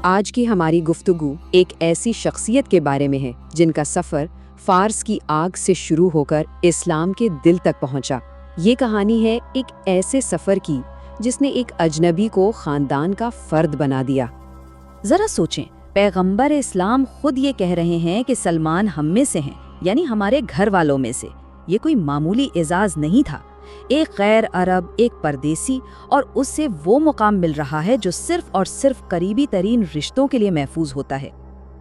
آج کی ہماری گفتگو ایک ایسی شخصیت کے بارے میں ہے جن کا سفر فارس کی آگ سے شروع ہو کر اسلام کے دل تک پہنچا۔ یہ کہانی ہے ایک ایسے سفر کی جس نے ایک اجنبی کو خاندان کا فرد بنا دیا۔ ذرا سوچیں، پیغمبر اسلام خود یہ کہہ رہے ہیں کہ سلمان ہم میں سے ہیں، یعنی ہمارے گھر والوں میں سے۔ یہ کوئی معمولی اعزاز نہیں تھا۔ ایک غیر عرب، ایک پردیسی، اور اس سے وہ مقام مل رہا ہے جو صرف اور صرف قریبی ترین رشتوں کے لیے محفوظ ہوتا ہے۔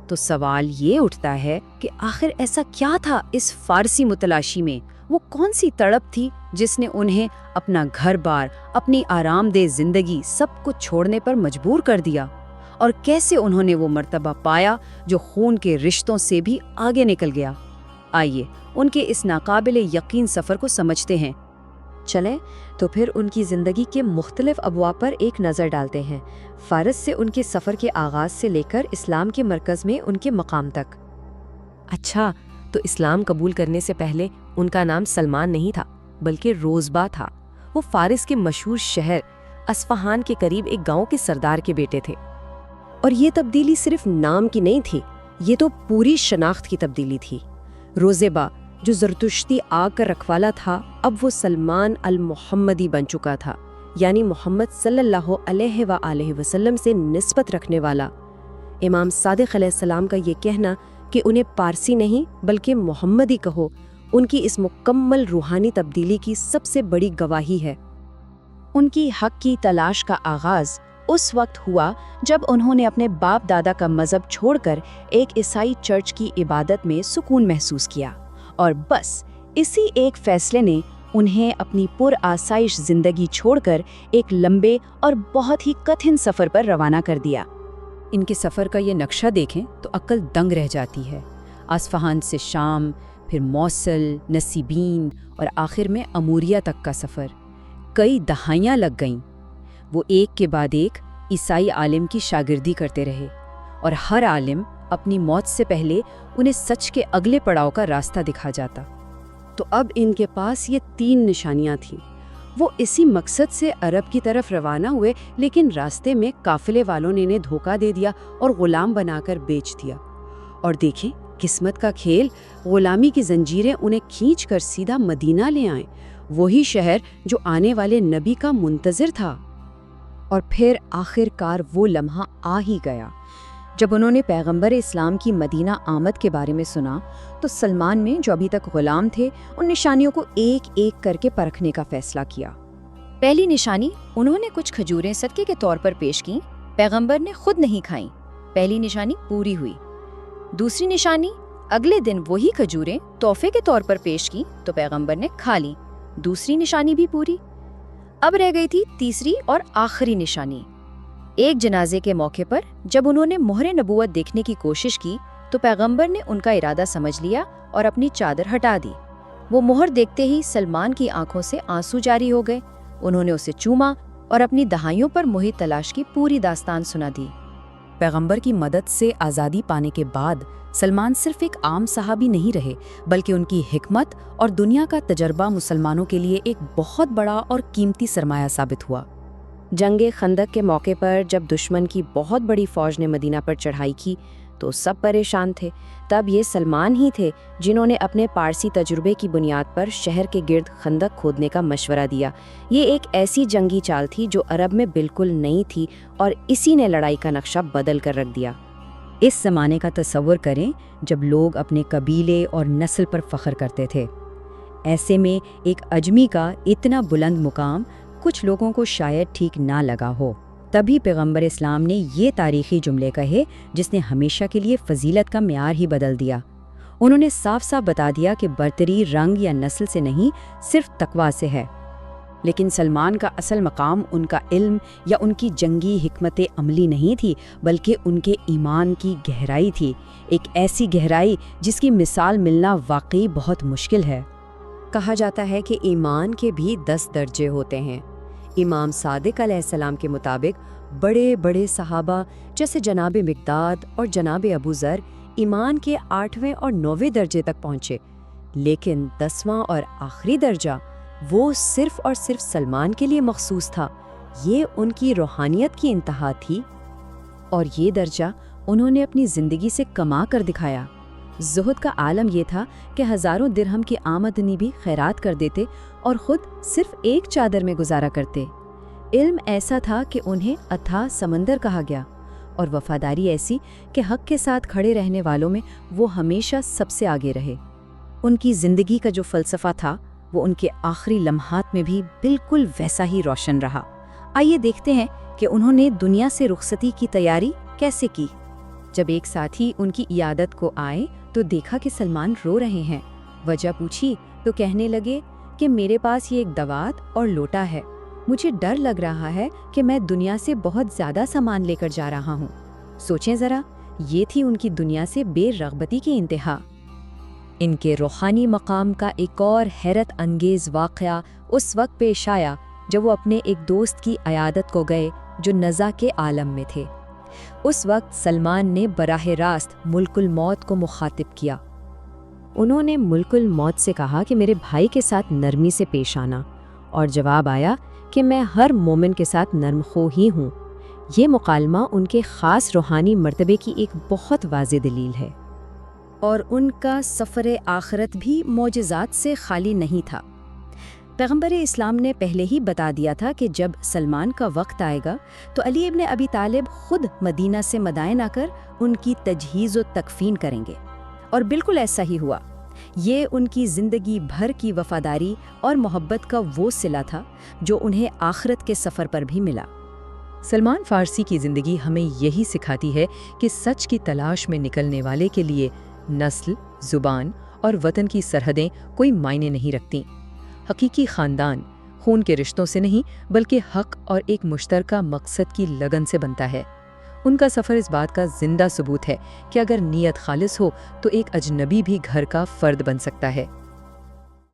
تو سوال یہ اٹھتا ہے کہ آخر ایسا کیا تھا اس فارسی متلاشی میں؟ وہ کون سی تڑپ تھی جس نے انہیں اپنا گھر بار، اپنی آرام دہ زندگی سب کچھ چھوڑنے پر مجبور کر دیا؟ اور کیسے انہوں نے وہ مرتبہ پایا جو خون کے رشتوں سے بھی آگے نکل گیا؟ آئیے ان کے اس ناقابل یقین سفر کو سمجھتے ہیں۔ چلیں تو پھر ان کی زندگی کے مختلف ابواب پر ایک نظر ڈالتے ہیں، فارس سے ان کے سفر کے آغاز سے لے کر اسلام کے مرکز میں ان کے مقام تک۔ اچھا، تو اسلام قبول کرنے سے پہلے ان کا نام سلمان نہیں تھا بلکہ روزبا تھا۔ وہ فارس کے مشہور شہر اصفہان کے قریب ایک گاؤں کے سردار کے بیٹے تھے۔ اور یہ تبدیلی صرف نام کی نہیں تھی، یہ تو پوری شناخت کی تبدیلی تھی۔ روزبا جو زرتشتی آگ کا رکھوالا تھا، اب وہ سلمان المحمدی بن چکا تھا، یعنی محمد صلی اللہ علیہ وآلہ وسلم سے نسبت رکھنے والا۔ امام صادق علیہ السلام کا یہ کہنا کہ انہیں پارسی نہیں بلکہ محمدی کہو، ان کی اس مکمل روحانی تبدیلی کی سب سے بڑی گواہی ہے۔ ان کی حق کی تلاش کا آغاز اس وقت ہوا جب انہوں نے اپنے باپ دادا کا مذہب چھوڑ کر ایک عیسائی چرچ کی عبادت میں سکون محسوس کیا، اور بس اسی ایک فیصلے نے انہیں اپنی پرآسائش زندگی چھوڑ کر ایک لمبے اور بہت ہی کٹھن سفر پر روانہ کر دیا۔ ان کے سفر کا یہ نقشہ دیکھیں تو عقل دنگ رہ جاتی ہے۔ اصفہان سے شام، پھر موصل، نصیبین اور آخر میں اموریہ تک کا سفر۔ کئی دہائیاں لگ گئیں۔ وہ ایک کے بعد ایک عیسائی عالم کی شاگردی کرتے رہے، اور ہر عالم اپنی موت سے پہلے انہیں سچ کے اگلے پڑاؤ کا راستہ دکھا جاتا۔ تو اب ان کے پاس یہ 3 نشانیاں تھیں۔ وہ اسی مقصد سے عرب کی طرف روانہ ہوئے، لیکن راستے میں قافلے والوں نے انہیں دھوکہ دے دیا اور غلام بنا کر بیچ دیا۔ اور دیکھیں قسمت کا کھیل، غلامی کی زنجیریں انہیں کھینچ کر سیدھا مدینہ لے آئیں، وہی شہر جو آنے والے نبی کا منتظر تھا۔ اور پھر آخر کار وہ لمحہ آ ہی گیا جب انہوں نے پیغمبر اسلام کی مدینہ آمد کے بارے میں سنا تو سلمان میں، جو ابھی تک غلام تھے، ان نشانیوں کو ایک ایک کر کے پرکھنے کا فیصلہ کیا۔ پہلی نشانی، انہوں نے کچھ کھجوریں صدقے کے طور پر پیش کیں، پیغمبر نے خود نہیں کھائیں۔ پہلی نشانی پوری ہوئی۔ دوسری نشانی، اگلے دن وہی کھجوریں تحفے کے طور پر پیش کیں تو پیغمبر نے کھا لیں۔ دوسری نشانی بھی پوری۔ اب رہ گئی تھی تیسری اور آخری نشانی۔ ایک جنازے کے موقع پر جب انہوں نے مہر نبوت دیکھنے کی کوشش کی تو پیغمبر نے ان کا ارادہ سمجھ لیا اور اپنی چادر ہٹا دی۔ وہ مہر دیکھتے ہی سلمان کی آنکھوں سے آنسو جاری ہو گئے۔ انہوں نے اسے چوما اور اپنی دہائیوں پر محیط تلاش کی پوری داستان سنا دی۔ پیغمبر کی مدد سے آزادی پانے کے بعد سلمان صرف ایک عام صحابی نہیں رہے، بلکہ ان کی حکمت اور دنیا کا تجربہ مسلمانوں کے لیے ایک بہت بڑا اور قیمتی سرمایہ ثابت ہوا۔ جنگ خندق کے موقع پر جب دشمن کی بہت بڑی فوج نے مدینہ پر چڑھائی کی تو سب پریشان تھے۔ تب یہ سلمان ہی تھے جنہوں نے اپنے پارسی تجربے کی بنیاد پر شہر کے گرد خندق کھودنے کا مشورہ دیا۔ یہ ایک ایسی جنگی چال تھی جو عرب میں بالکل نئی تھی، اور اسی نے لڑائی کا نقشہ بدل کر رکھ دیا۔ اس زمانے کا تصور کریں جب لوگ اپنے قبیلے اور نسل پر فخر کرتے تھے۔ ایسے میں ایک اجمی کا اتنا بلند مقام کچھ لوگوں کو شاید ٹھیک نہ لگا ہو۔ تبھی پیغمبر اسلام نے یہ تاریخی جملے کہے جس نے ہمیشہ کے لیے فضیلت کا معیار ہی بدل دیا۔ انہوں نے صاف صاف بتا دیا کہ برتری رنگ یا نسل سے نہیں، صرف تقویٰ سے ہے۔ لیکن سلمان کا اصل مقام ان کا علم یا ان کی جنگی حکمت عملی نہیں تھی، بلکہ ان کے ایمان کی گہرائی تھی، ایک ایسی گہرائی جس کی مثال ملنا واقعی بہت مشکل ہے۔ کہا جاتا ہے کہ ایمان کے بھی 10 درجے ہوتے ہیں۔ امام صادق علیہ السلام کے مطابق بڑے بڑے صحابہ جیسے جناب مقداد اور جناب ابو ذر ایمان کے 8ویں اور 9ویں درجے تک پہنچے، لیکن 10واں اور آخری درجہ وہ صرف اور صرف سلمان کے لیے مخصوص تھا۔ یہ ان کی روحانیت کی انتہا تھی۔ اور یہ درجہ انہوں نے اپنی زندگی سے کما کر دکھایا۔ زہد کا عالم یہ تھا کہ ہزاروں درہم کی آمدنی بھی خیرات کر دیتے اور خود صرف ایک چادر میں گزارا کرتے۔ علم ایسا تھا کہ انہیں اتھاہ سمندر کہا گیا، اور وفاداری ایسی کہ حق کے ساتھ کھڑے رہنے والوں میں وہ ہمیشہ سب سے آگے رہے۔ ان کی زندگی کا جو فلسفہ تھا وہ ان کے آخری لمحات میں بھی بالکل ویسا ہی روشن رہا۔ آئیے دیکھتے ہیں کہ انہوں نے دنیا سے رخصتی کی تیاری کیسے کی۔ جب ایک ساتھی ان کی عیادت کو آئے تو دیکھا کہ سلمان رو رہے ہیں۔ وجہ پوچھی تو کہنے لگے کہ میرے پاس یہ ایک دوات اور لوٹا ہے، مجھے ڈر لگ رہا ہے کہ میں دنیا سے بہت زیادہ سامان لے کر جا رہا ہوں۔ سوچیں ذرا، یہ تھی ان کی دنیا سے بے رغبتی کی انتہا۔ ان کے روحانی مقام کا ایک اور حیرت انگیز واقعہ اس وقت پیش آیا جب وہ اپنے ایک دوست کی عیادت کو گئے جو نزع کے عالم میں تھے۔ اس وقت سلمان نے براہ راست ملک الموت کو مخاطب کیا۔ انہوں نے ملک الموت سے کہا کہ میرے بھائی کے ساتھ نرمی سے پیش آنا، اور جواب آیا کہ میں ہر مومن کے ساتھ نرم خو ہی ہوں۔ یہ مکالمہ ان کے خاص روحانی مرتبے کی ایک بہت واضح دلیل ہے۔ اور ان کا سفر آخرت بھی معجزات سے خالی نہیں تھا۔ پیغمبر اسلام نے پہلے ہی بتا دیا تھا کہ جب سلمان کا وقت آئے گا تو علی ابن ابی طالب خود مدینہ سے مدائن آ کر ان کی تجہیز و تکفین کریں گے، اور بالکل ایسا ہی ہوا۔ یہ ان کی زندگی بھر کی وفاداری اور محبت کا وہ صلہ تھا جو انہیں آخرت کے سفر پر بھی ملا۔ سلمان فارسی کی زندگی ہمیں یہی سکھاتی ہے کہ سچ کی تلاش میں نکلنے والے کے لیے نسل، زبان اور وطن کی سرحدیں کوئی معنی نہیں رکھتیں۔ حقیقی خاندان خون کے رشتوں سے نہیں بلکہ حق اور ایک مشترکہ مقصد کی لگن سے بنتا ہے۔ ان کا سفر اس بات کا زندہ ثبوت ہے کہ اگر نیت خالص ہو تو ایک اجنبی بھی گھر کا فرد بن سکتا ہے۔